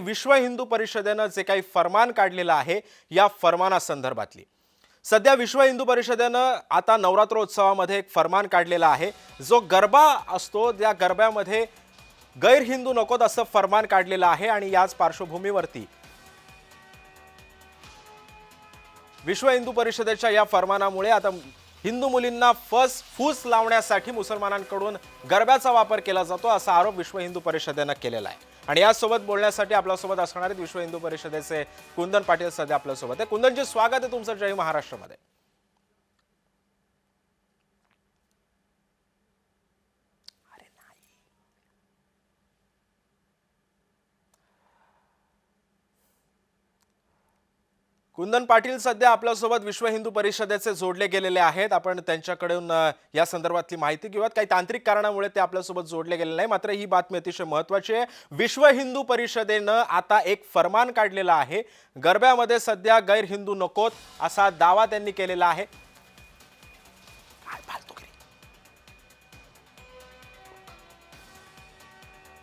विश्व हिंदू परिषदेनं जे काही फरमान काढलेलं आहे या फरमानासंदर्भातली। सध्या विश्व हिंदू परिषदेनं आता नवरात्रोत्सवामध्ये एक फरमान काढलेला आहे। जो गरबा असतो त्या गरब्यामध्ये गैर हिंदू नकोत असं फरमान काढलेलं आहे आणि याच पार्श्वभूमीवरती विश्व हिंदू परिषदेच्या या फरमानामुळे आता हिंदू मुलींना फूस लावण्यासाठी मुसलमानांकडून गरब्याचा वापर केला जातो असा आरोप विश्व हिंदू परिषदेनं केलेला आहे। आणि यासोबत बोलण्यासाठी आपल्यासोबत असणार आहेत विश्व हिंदू परिषदेचे कुंदन पाटील सध्या आपल्यासोबत आहे। कुंदनजी, स्वागत आहे तुमचं जय महाराष्ट्रमध्ये। कुंदन पाटील सध्या आपल्यासोबत विश्व हिंदू परिषदेचे जोडले गेलेले आहेत। आपण त्यांच्याकडून या संदर्भातली माहिती घेऊयात। काही तांत्रिक कारणामुळे ते आपल्यासोबत जोडले गेले नाही, मात्र ही बातमी अतिशय महत्त्वाची आहे। विश्व हिंदू परिषदेनं आता एक फरमान काढलेला आहे। गरब्यामध्ये सध्या गैर हिंदू नकोत असा दावा त्यांनी केलेला आहे।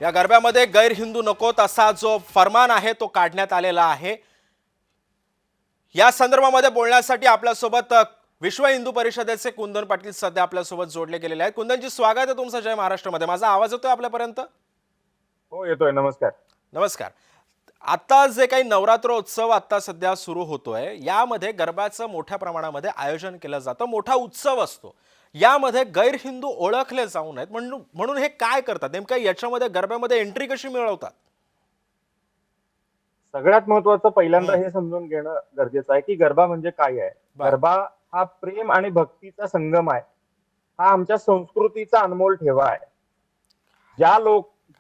या गरब्यामध्ये गैर हिंदू नकोत असा जो फरमान आहे तो काढण्यात आलेला आहे। या संदर्भामध्ये बोलण्यासाठी आपल्यासोबत विश्व हिंदू परिषदेचे कुंदन पाटील सध्या आपल्यासोबत जोडले गेलेले आहेत। कुंदनजी, स्वागत आहे तुमचं जय महाराष्ट्रमध्ये। माझा आवाज येतोय आपल्यापर्यंत? हो, येतोय। नमस्कार। नमस्कार। आता जे काही नवरात्रोत्सव आता सध्या सुरू होतोय यामध्ये गरबाचं मोठ्या प्रमाणामध्ये आयोजन केलं जातं, मोठा उत्सव असतो। यामध्ये गैर हिंदू ओळखले जाऊ नयेत म्हणून हे काय करतात नेमकं? याच्यामध्ये गरब्यामध्ये एंट्री कशी मिळवतात? सगळ्यात महत्त्वाचं पहिल्यांदा हे समजून घेणं गरजेचं आहे की गरबा म्हणजे काय आहे। गरबा हा प्रेम आणि भक्तीचा संगम आहे। हा आमच्या संस्कृतीचा अनमोल ठेवा आहे।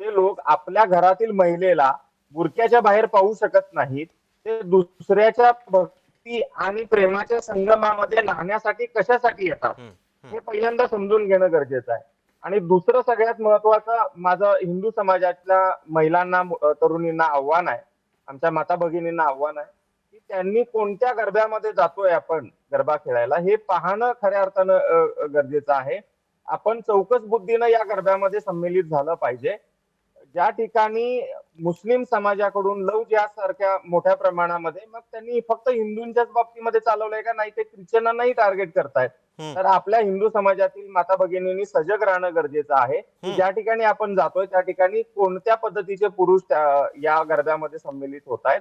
जे लोक आपल्या घरातील महिलेला बुरक्याच्या बाहेर पाहू शकत नाहीत, ते दुसऱ्याच्या भक्ती आणि प्रेमाच्या संगमामध्ये राहण्यासाठी कशासाठी येतात, हे पहिल्यांदा समजून घेणं गरजेचं आहे। आणि दुसरं सगळ्यात महत्त्वाचं माझं हिंदू समाजातल्या महिलांना, तरुणींना आव्हान आहे, आमच्या माता भगिनींना आव्हान आहे की त्यांनी कोणत्या गरब्यामध्ये जातोय आपण गरबा खेळायला हे पाहणं खऱ्या अर्थानं गरजेचं आहे। आपण चौकस बुद्धीनं या गरब्यामध्ये सम्मिलित झालं पाहिजे। ज्या ठिकाणी मुस्लिम समाजाकडून लव जिहाद सारख्या मोठ्या प्रमाणामध्ये, मग त्यांनी फक्त हिंदूंच्याच बाबतीमध्ये चालवलंय का, नाही ते ख्रिश्चनांनाही टार्गेट करतायत। तर आपल्या हिंदू समाजातील माता भगिनींनी सजग राहणं गरजेचं आहे की ज्या ठिकाणी आपण जातोय त्या ठिकाणी कोणत्या पद्धतीचे पुरुष या गरब्यामध्ये सम्मिलित होत आहेत,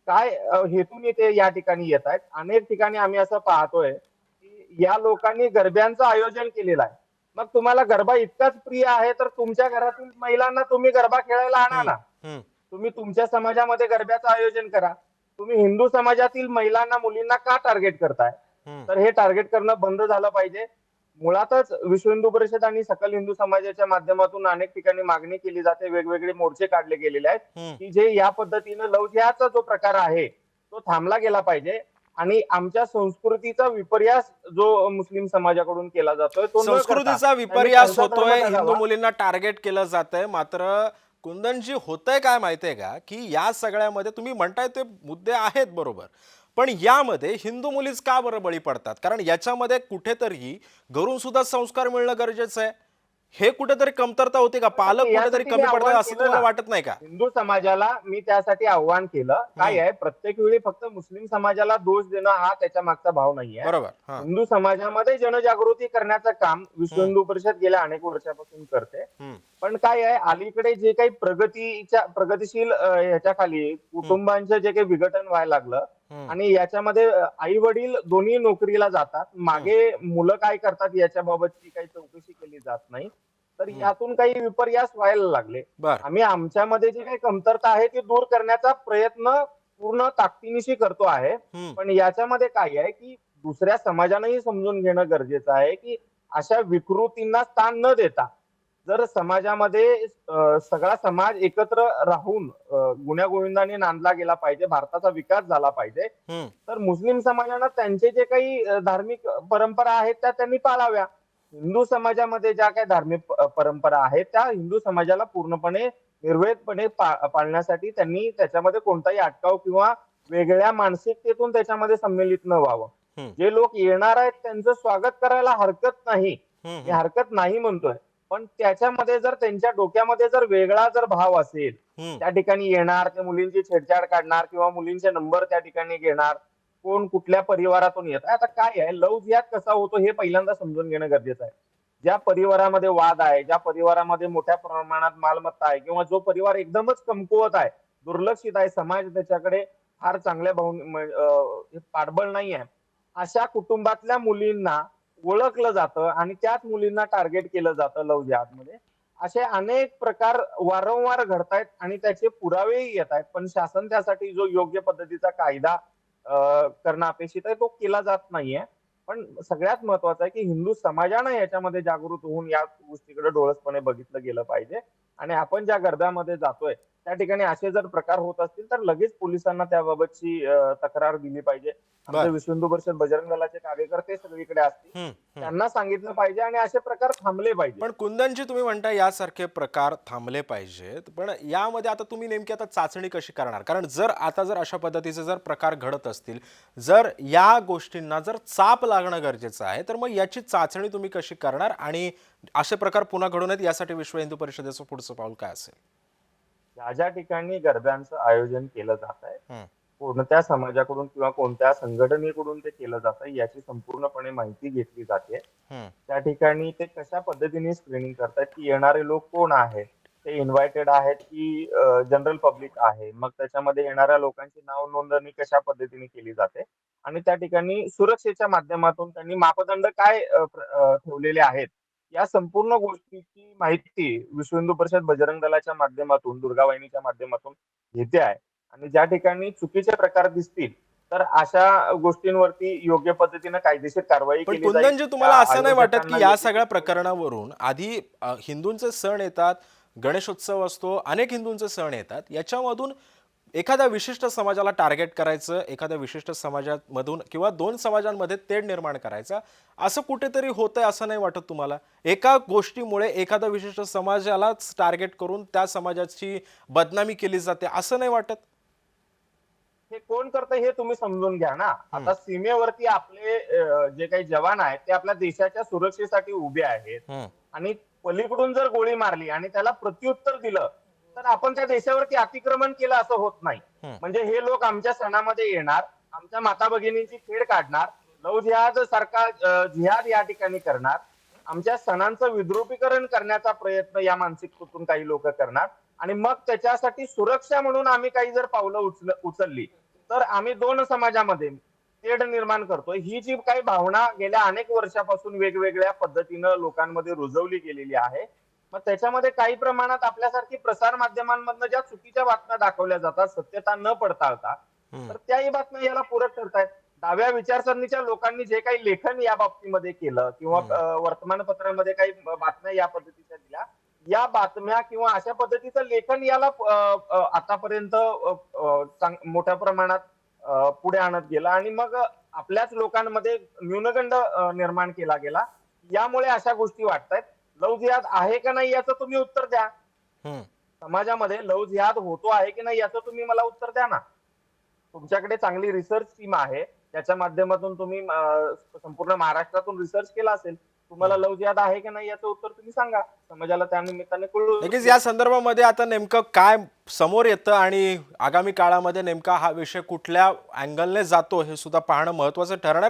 काय हेतूने ते या ठिकाणी येत आहेत। अनेक ठिकाणी आम्ही असं पाहतोय की या लोकांनी गरब्यांचं आयोजन केलेलं आहे। मग तुम्हाला गरबा इतकाच प्रिय आहे तर तुमच्या घरातील महिलांना तुम्ही गरबा खेळायला आणा ना। तुम्ही तुमच्या समाजामध्ये गरब्याचं आयोजन करा। तुम्ही हिंदू समाजातील महिलांना, मुलींना का टार्गेट करताय? तर हे टार्गेट करणं बंद झालं पाहिजे। मुळातच विश्व हिंदू परिषद आणि सकल हिंदू समाजाच्या माध्यमातून अनेक ठिकाणी मागणी केली जाते, वेगवेगळे मोर्चे काढले गेलेले आहेत की जे या पद्धतीनं लव जिहादचा जो प्रकार आहे तो थांबला गेला पाहिजे। आणि आमच्या संस्कृतीचा विपर्यास जो मुस्लिम समाजाकडून केला जातोय तो संस्कृतीचा विपर्यास होतोय, हिंदू मुलींना टार्गेट केलं जातंय। मात्र कुंदनजी, होतंय काय माहितीये का की या सगळ्यामध्ये तुम्ही म्हणताय ते मुद्दे आहेत बरोबर, पण यामध्ये हिंदू मुलीच का बरं बळी पडतात? कारण याच्यामध्ये कुठेतरी घरून सुद्धा संस्कार मिळणं गरजेचं आहे। हे कुठेतरी कमतरता होते का? पालक कुठेतरी कमी पडतात असं तुम्हाला वाटत नाही का? हिंदू समाजाला मी त्यासाठी आव्हान केलं, काय आहे, प्रत्येक वेळी फक्त मुस्लिम समाजाला दोष देणं हा त्याच्या मागचा भाव नाहीये। बरोबर। हिंदू समाजामध्ये जनजागृती करण्याचं काम विश्व हिंदू परिषद गेल्या अनेक वर्षापासून करते। पण काय आहे, अलीकडे जे काही प्रगतिशील ह्याच्याखाली कुटुंबांचं जे काही विघटन व्हायला लागलं आणि याच्यामध्ये आई वडील दोन्ही नोकरीला जातात, मागे मुलं काय करतात याच्या बाबतची काही चौकशी केली जात नाही, तर यातून काही विपर्यास व्हायला लागले। आम्ही आमच्यामध्ये जे काही कमतरता आहे ती दूर करण्याचा प्रयत्न पूर्ण ताकदीनिशी करतो आहे। पण याच्यामध्ये काय आहे की दुसऱ्या समाजानेही समजून घेणं गरजेचं आहे की अशा विकृतींना स्थान न देता जर समाजामध्ये सगळा समाज एकत्र राहून गुण्यागोविंदाने नांदला गेला पाहिजे, भारताचा विकास झाला पाहिजे, तर मुस्लिम समाजानं त्यांचे जे काही धार्मिक परंपरा आहेत त्या त्यांनी पाळाव्या। हिंदू समाजामध्ये ज्या काही धार्मिक परंपरा आहेत त्या हिंदू समाजाला पूर्णपणे निर्वेदपणे पाळण्यासाठी त्यांनी त्याच्यामध्ये कोणताही अटकाव किंवा वेगळ्या मानसिकतेतून त्याच्यामध्ये सम्मिलित न व्हावं। जे लोक येणार आहेत त्यांचं स्वागत करायला हरकत नाही, मी हरकत नाही म्हणतोय, पण त्याच्यामध्ये जर त्यांच्या डोक्यामध्ये जर वेगळा जर भाव असेल, हम्म. त्या ठिकाणी येणार, ते मुलींची छेडछाड काढणार किंवा मुलींचे नंबर त्या ठिकाणी घेणार, कोण कुठल्या परिवारातून येत आहे. आता काय आहे, लव्ह जिहाद कसा होतो हे पहिल्यांदा समजून घेणं गरजेचं आहे. ज्या परिवारामध्ये वाद आहे, ज्या परिवारामध्ये मोठ्या प्रमाणात मालमत्ता आहे किंवा जो परिवार एकदमच कमकुवत आहे, दुर्लक्षित आहे, समाज त्याच्याकडे फार चांगल्या पाठबळ नाही आहे, अशा कुटुंबातल्या मुलींना ओळखलं जातं आणि त्याच मुलींना टार्गेट केलं जातं लव्ह जिहादमध्ये. असे अनेक प्रकार वारंवार घडतायत आणि त्याचे पुरावेही येत आहेत. पण शासन त्यासाठी जो योग्य पद्धतीचा कायदा करणं अपेक्षित आहे तो केला जात नाहीये. पण सगळ्यात महत्वाचं आहे की हिंदू समाजानं याच्यामध्ये जागृत होऊन या गोष्टीकडे डोळसपणे बघितलं गेलं पाहिजे. आणि आपण ज्या गरब्यामध्ये जातोय त्या ठिकाणी असे जर प्रकार होत असतील तर लगेच पोलिसांना त्याबाबतची तक्रार दिली पाहिजे. आमचे बर. विश्व हिंदू परिषद बजरंग दलाचे कार्यकर्ते सगळीकडे असतील, हम्म. हम्म. त्यांना सांगितलं पाहिजे आणि असे प्रकार थांबले पाहिजे. पण कुंदनजी तुम्ही म्हणता यासारखे प्रकार थांबले पाहिजेत, पण यामध्ये आता तुम्ही नेमकी आता चाचणी कशी करणार? कारण जर अशा पद्धतीचे जर प्रकार घडत असतील, जर या गोष्टींना जर चाप लागणं गरजेचं आहे, तर मग याची चाचणी तुम्ही कशी करणार आणि असे प्रकार पुन्हा घडू नयेत यासाठी विश्व हिंदू परिषदेचं पुढचं पाऊल काय असेल? ज्या ज्या ठिकाणी गरब्यांचं आयोजन केलं जात आहे, हम्म. कोणत्या समाजाकडून किंवा कोणत्या संघटनेकडून ते केलं जातं याची संपूर्णपणे माहिती घेतली जाते. हम्म. त्या ठिकाणी ते कशा पद्धतीने स्क्रीनिंग करतायत, की येणारे लोक कोण आहेत, ते इन्व्हायटेड आहेत की जनरल पब्लिक आहे, मग त्याच्यामध्ये येणाऱ्या लोकांची नाव नोंदणी कशा पद्धतीने केली जाते आणि त्या ठिकाणी सुरक्षेच्या माध्यमातून त्यांनी मापदंड काय ठेवलेले आहेत, या संपूर्ण गोष्टीची माहिती विश्व हिंदू परिषद बजरंग दलाच्या माध्यमातून, दुर्गा वाहिनीच्या माध्यमातून घेते आहे. आणि ज्या ठिकाणी चुकीचे प्रकार दिसतील तर अशा गोष्टींवरती योग्य पद्धतीने कायदेशीर कारवाई पण केली जाईल. कुंदनजी तुम्हाला त्या असं नाही वाटत आयोजकांना की या योग्य सगळ्या प्रकरणावरून आधी हिंदूंचे सण येतात, गणेशोत्सव असतो, अनेक हिंदूंचे सण येतात, याच्यामधून एखाद्या विशिष्ट समाजाला टार्गेट करायचं, एखाद्या विशिष्ट समाजामधून किंवा दोन समाजांमध्ये तेढ निर्माण करायचा, असं कुठेतरी होतंय असं नाही वाटत तुम्हाला? एका गोष्टीमुळे एखाद्या विशिष्ट समाजालाच टार्गेट करून त्या समाजाची बदनामी केली जाते असं नाही वाटत? हे कोण करतंय हे तुम्ही समजून घ्या ना. आता सीमेवरती आपले जे काही जवान आहेत ते आपल्या देशाच्या सुरक्षेसाठी उभे आहेत हम्म. आणि पलीकडून जर गोळी मारली आणि त्याला प्रत्युत्तर दिलं तर आपण त्या देशावरती अतिक्रमण केलं असं होत नाही. हम्म. म्हणजे हे लोक आमच्या सणामध्ये येणार, आमच्या माता भगिनींची खेळ काढणार, लव्ह जिहाद सारखा जिहाद या ठिकाणी करणार, आमच्या सणांचं विद्रुपीकरण करण्याचा प्रयत्न या मानसिकतेतून काही लोक करणार आणि मग त्याच्यासाठी सुरक्षा म्हणून आम्ही काही जर पावलं उचलली तर आम्ही दोन समाजामध्ये तेढ निर्माण करतोय. ही जी काही भावना गेल्या अनेक वर्षापासून वेगवेगळ्या पद्धतीनं लोकांमध्ये रुजवली गेलेली आहे, मग त्याच्यामध्ये काही प्रमाणात आपल्यासारखी प्रसार माध्यमांमधनं ज्या चुकीच्या बातम्या दाखवल्या जातात सत्यता न पडताळता, तर त्याही बातम्या याला पूरक ठरतायत. डाव्या विचारसरणीच्या लोकांनी जे काही लेखन या बाबतीमध्ये केलं किंवा वर्तमानपत्रांमध्ये काही बातम्या या पद्धतीच्या दिल्या, या बातम्या किंवा अशा पद्धतीचं लेखन याला आतापर्यंत मोठ्या प्रमाणात पुढे आणत गेलं आणि मग आपल्याच लोकांमध्ये न्यूनगंड निर्माण केला गेला. यामुळे अशा गोष्टी वाटतायत. लव्ह जिहाद आहे का नाही याचं तुम्ही उत्तर द्या. हम्म. समाजामध्ये लव्ह जिहाद होतो आहे की नाही याचं तुम्ही मला उत्तर द्या ना. तुमच्याकडे चांगली रिसर्च टीम आहे, त्याच्या माध्यमातून तुम्ही संपूर्ण महाराष्ट्रातून रिसर्च केला असेल, तुम्हाला लव्ह जिहाद आहे की नाही याचं उत्तर तुम्ही सांगा. समाजाला त्या निमित्ताने कळू. नक्कीच या संदर्भामध्ये आता नेमकं काय समोर येतं आणि आगामी काळामध्ये नेमका हा विषय कुठल्या अँगलने जातो हे सुद्धा पाहणं महत्त्वाचं ठरणार आहे.